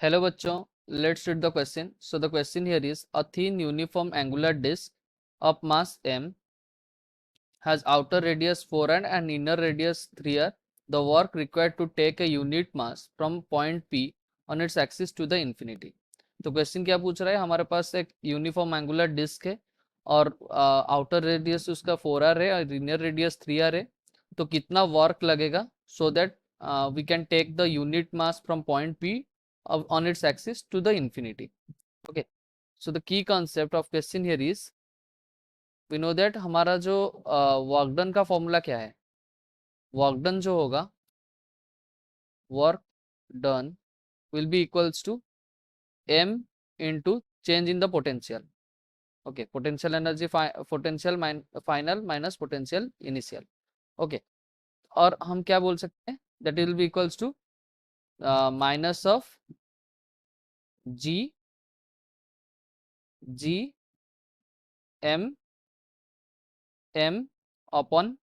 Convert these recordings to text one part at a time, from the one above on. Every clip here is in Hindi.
Hello बच्चों, let's read the question. So the question here is a thin uniform angular disk of mass m has outer radius 4r and inner radius 3r. The work required to take a unit mass from point P on its axis to the infinity. तो क्वेश्चन क्या पूछ रहा है, हमारे पास एक यूनिफॉर्म एंगुलर डिस्क है और आउटर रेडियस उसका 4r है और इनर रेडियस 3r है. तो कितना वर्क लगेगा so that we can take the unit mass from point P on its axis to the infinity. Okay, so the key concept of question here is we know that हमारा जो वर्क डन का फॉर्मूला क्या है. वर्क डन जो होगा, work done will be equals to m into change in the potential. Okay, potential energy potential final minus potential initial. Okay, और हम क्या बोल सकते हैं, that will be equals to minus of g m upon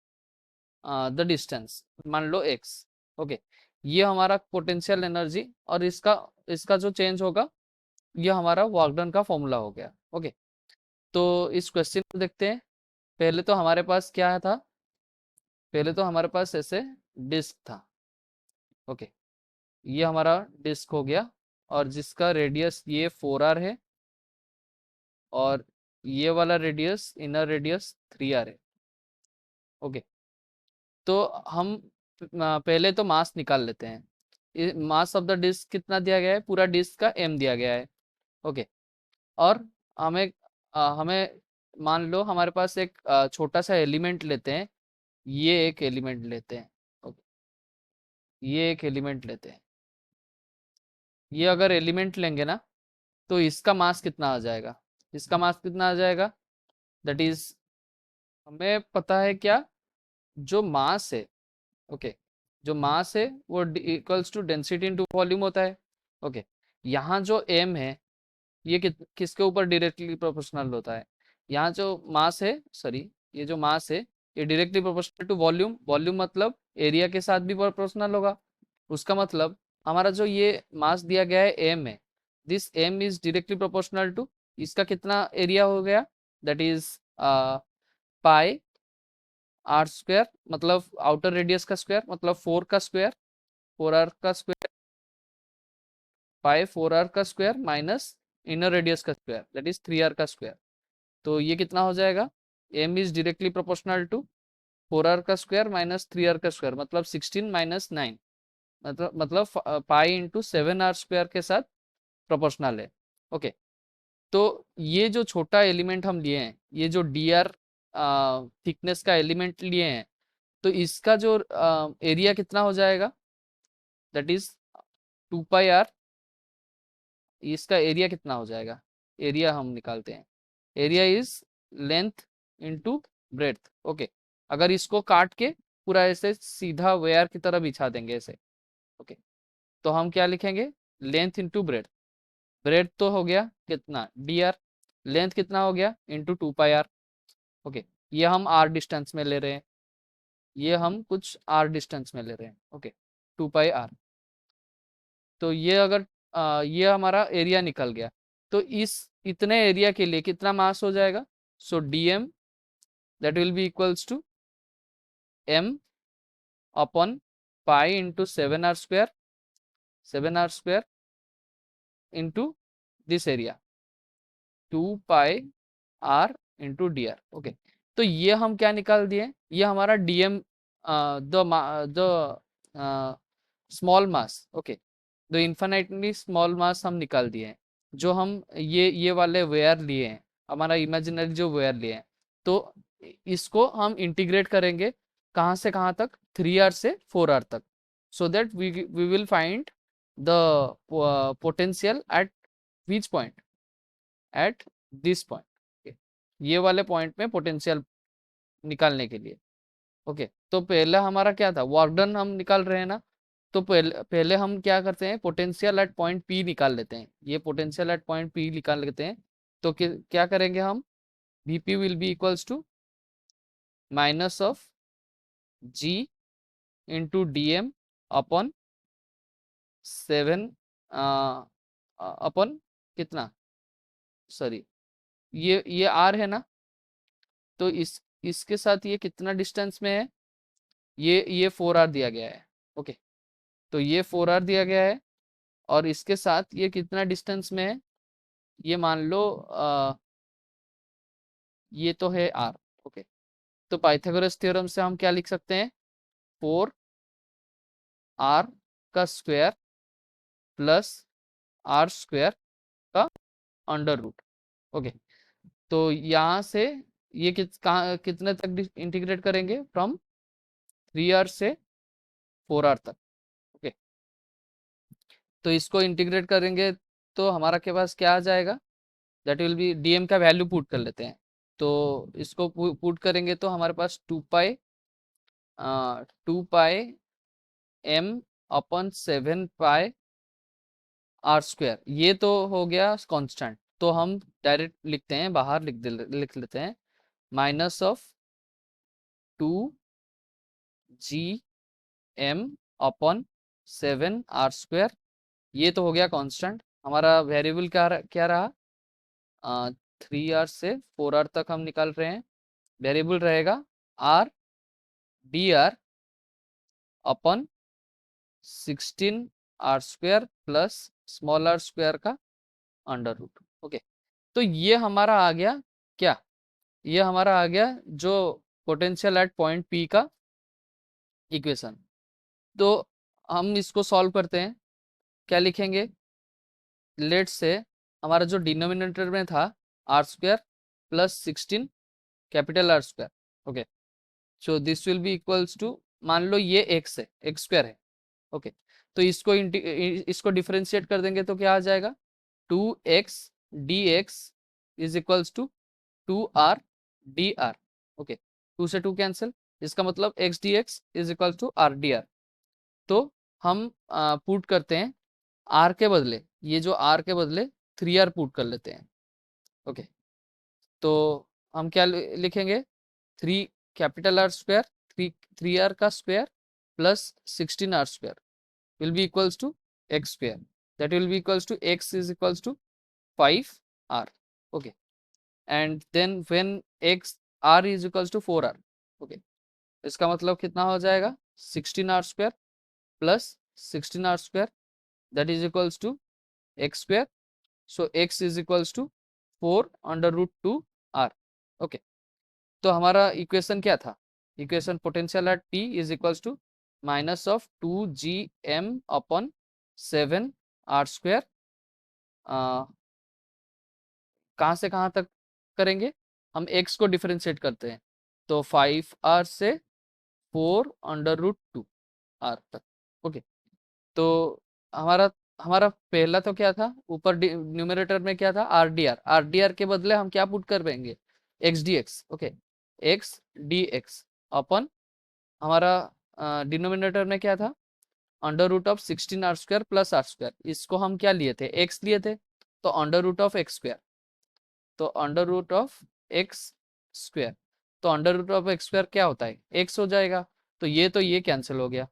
the distance, मान लो x. ओके, ये हमारा पोटेंशियल एनर्जी और इसका जो चेंज होगा ये हमारा वर्क डन का फॉर्मूला हो गया. ओके, तो इस क्वेश्चन को देखते हैं. पहले तो हमारे पास क्या था, पहले तो हमारे पास ऐसे डिस्क था. ओके, ये हमारा डिस्क हो गया और जिसका रेडियस ये 4r है और ये वाला रेडियस इनर रेडियस 3r है. ओके, तो हम पहले तो मास निकाल लेते हैं. मास ऑफ द डिस्क कितना दिया गया है, पूरा डिस्क का m दिया गया है. ओके, और हमें मान लो हमारे पास एक छोटा सा एलिमेंट लेते हैं. ये एक एलिमेंट लेते हैं. ओके, ये एक एलिमेंट लेते हैं. ये अगर एलिमेंट लेंगे ना तो इसका मास कितना आ जाएगा, इसका मास कितना आ जाएगा, दैट इज हमें पता है क्या, जो मास है. ओके, जो मास है वो equals to density into volume होता है. ओके, यहाँ जो m है ये किसके ऊपर डायरेक्टली प्रोपोर्शनल होता है, यहाँ जो मास है, सॉरी, ये जो मास है ये directly proportional to volume. Volume मतलब एरिया के साथ भी प्रोपोर्शनल होगा. उसका मतलब हमारा जो ये मास दिया गया है m है, this m is directly proportional to इसका कितना एरिया हो गया, that is pi R square, मतलब आउटर रेडियस का स्क्वायर, मतलब 4 का स्क्वायर, 4r का स्क्वायर, पाई 4r का स्क्वायर माइनस इनर रेडियस का स्क्वायर, दैट इज 3r का स्क्वायर. तो ये कितना हो जाएगा, m is directly proportional to 4r का स्क्वायर माइनस 3r का स्क्वायर, मतलब 16 माइनस 9, मतलब पाई इंटू 7r स्क्वायर के साथ प्रोपोर्शनल है. ओके, तो ये जो छोटा एलिमेंट हम लिए हैं, ये जो dr थिकनेस का एलिमेंट लिए हैं, तो इसका जो एरिया कितना हो जाएगा, दैट इज 2 पाई आर. इसका एरिया कितना हो जाएगा, एरिया हम निकालते हैं. Area is length into breadth. Okay, अगर इसको काट के पूरा ऐसे सीधा वेयर की तरह बिछा देंगे ऐसे. ओके, तो हम क्या लिखेंगे, लेंथ इनटू ब्रेड्थ. ब्रेड्थ तो हो गया कितना dr, लेंथ कितना हो गया इनटू 2 पाई आर. ओके, ये हम r डिस्टेंस में ले रहे हैं, ये हम कुछ r डिस्टेंस में ले रहे हैं. Okay, 2 pi R. तो ये अगर ये हमारा एरिया निकल गया, तो इस इतने एरिया के लिए कितना मास हो जाएगा, so dm that will be equals to m upon pi into 7r square, 7r square into this area 2 pi r into dr. Okay, तो ये हम क्या निकाल दिए, ये हमारा dm the small mass. Okay, the infinitely small mass हम निकाल दिए हैं, जो हम ये वाले वेयर लिए हैं, हमारा इमेजिनरी जो वेयर लिए हैं. तो इसको हम इंटीग्रेट करेंगे कहाँ से कहाँ तक, 3r से 4r तक, so that we will find the potential at which point, at this point, ये वाले पॉइंट में पोटेंशियल निकालने के लिए. ओके, तो पहला हमारा क्या था, वर्क डन हम निकाल रहे हैं ना, तो पहले हम क्या करते हैं, पोटेंशियल एट पॉइंट पी निकाल लेते हैं. ये पोटेंशियल एट पॉइंट पी निकाल लेते हैं. तो क्या करेंगे हम, vp will be equals to minus of g into D M upon 7 upon कितना, सॉरी, ये आर है ना, तो इसके साथ ये कितना डिस्टेंस में है, ये 4r दिया गया है। ओके, तो ये 4r दिया गया है, और इसके साथ ये कितना डिस्टेंस में है, ये मान लो ये तो है r। ओके, तो पाइथागोरस थ्योरम से हम क्या लिख सकते हैं, 4r का स्क्वायर प्लस r स्क्वायर का अंडर रूट। ओके, तो यहाँ से ये कितने तक इंटीग्रेट करेंगे, फ्रॉम 3r से 4r तक। ओके, तो इसको इंटीग्रेट करेंगे तो हमारा के पास क्या आ जाएगा, दैट विल बी, dm का वैल्यू पुट कर लेते हैं, तो इसको पुट करेंगे तो हमारे पास 2 पाई m अपन 7 पाई r स्क्वायर, ये तो हो गया कांस्टेंट, तो हम डायरेक्ट लिखते हैं, बाहर लिख लेते हैं, minus of 2gm upon 7r square, ये तो हो गया कांस्टेंट। हमारा वेरिएबल क्या रहा, 3r से 4r तक हम निकाल रहे हैं, वेरिएबल रहेगा r dr अपन 16r square plus small r square का अंडर रूट। ओके, तो ये हमारा आ गया क्या, ये हमारा आ गया जो पोटेंशियल एट पॉइंट P का इक्वेशन। तो हम इसको सॉल्व करते हैं, क्या लिखेंगे, लेट से हमारा जो डिनोमिनेटर में था r square plus 16 capital R square. Okay, so this will be equals to, मान लो ये x है, x स्क्वायर है। ओके, तो इसको डिफरेंशिएट कर देंगे तो क्या आ जाएगा, 2x dx is equals to 2r dr। Okay, 2 से 2 कैंसिल, इसका मतलब x dx is equals to r dr। तो हम पुट करते हैं r के बदले, ये जो r के बदले 3r पुट कर लेते हैं। ओके, तो हम क्या लिखेंगे, 3 कैपिटल R स्क्वायर, 3r का square plus 16r square will be equals to x square, that will be equals to x is equals to 5r। okay, and then when x r is equals to 4r। okay, इसका मतलब कितना हो जाएगा, 16r square plus 16r square that is equals to x square, so x is equals to 4 under root 2r। Okay, तो हमारा इक्वेशन क्या था, equation potential at P is equals to minus of 2gm upon 7r square, कहाँ से कहाँ तक करेंगे, हम x को डिफरेंशिएट करते हैं, तो 5r से 4 अंडर रूट 2r तक। ओके, तो हमारा हमारा पहला तो क्या था, ऊपर न्यूमरेटर में क्या था, आर डी आर के बदले हम क्या पुट कर देंगे, x d x. Okay, x d x अपन हमारा डिनोमिनेटर में क्या था, under root of 16r square plus r square, इसको हम क्या लिए थे, x लिए थे, तो under root of x square, तो under root of x square, तो under root of x square क्या होता है, x हो जाएगा, तो ये कैंसिल हो गया,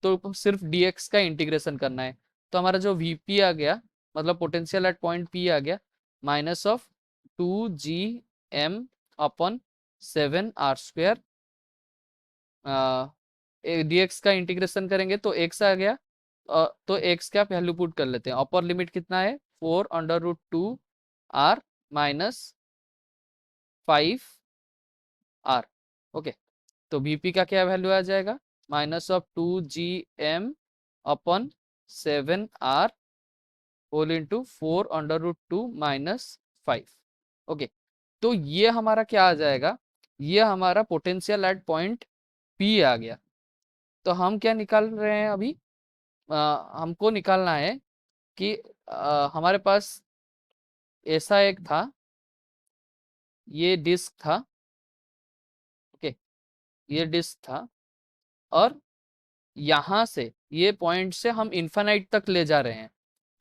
तो सिर्फ dx का इंटीग्रेशन करना है, तो हमारा जो vp आ गया, मतलब पोटेंशियल एट पॉइंट P आ गया, minus of 2gm upon 7r square, dx का इंटीग्रेशन करेंगे तो x आ गया, तो x का वैल्यू पुट कर लेते हैं, अपर लिमिट कितना है, 4 under root 2r minus 5r। Okay, तो vp का क्या वैल्यू आ जाएगा, minus of 2gm upon 7r whole into 4 under root 2 minus 5। Okay, तो ये हमारा क्या आ जाएगा, ये हमारा पोटेंशियल एट पॉइंट P आ गया। तो हम क्या निकाल रहे हैं अभी, हमको निकालना है कि हमारे पास ऐसा एक था, ये डिस्क था। ओके, ये डिस्क था, और यहाँ से ये पॉइंट से हम इन्फानाइट तक ले जा रहे हैं,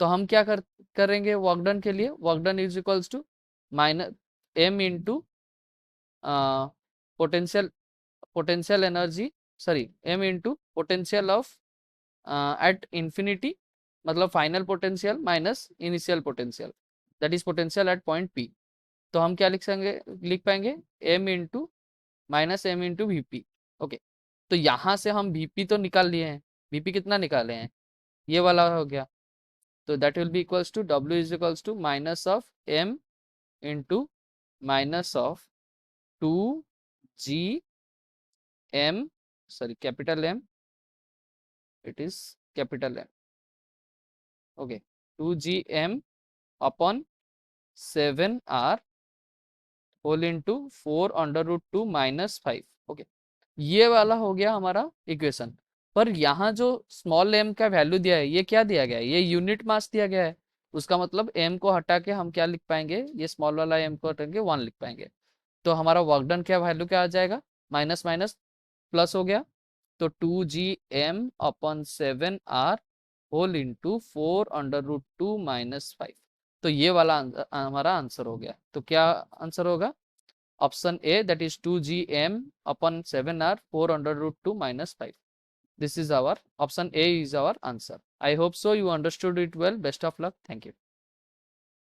तो हम क्या करेंगे वर्क डन के लिए, work done is equals to minus m into potential energy, sorry m into potential of at infinity मतलब final potential minus initial potential, that is potential at point P. तो हम क्या लिख पाएंगे M into minus M into V. Okay, तो यहाँ से हम वीपी तो निकाल लिए हैं, वीपी कितना निकाले हैं, ये वाला हो गया। तो that will be equals to W is equals to minus of M into minus of two G M, sorry capital M, it is capital M. Okay, two G M upon 7r whole into 4√2 minus 5। Okay, ये वाला हो गया हमारा इक्वेशन। पर यहाँ जो स्मॉल एम का वैल्यू दिया है, ये क्या दिया गया है, ये यूनिट मास दिया गया है। उसका मतलब एम को हटा के हम क्या लिख पाएंगे, ये स्मॉल वाला एम को हटा के 1 लिख पाएंगे। तो हमारा वर्क डन क्या वैल्यू क्या आ जाएगा, माइनस माइनस प्लस हो गया। तो 2gm upon 7r whole into 4√2 minus 5। तो ये वाला हमारा आंसर हो गया। तो क्या आंसर होगा, option A, that is 2gm upon 7r 4√2 minus 5. This is our option A is our answer. I hope so you understood it well. Best of luck. Thank you.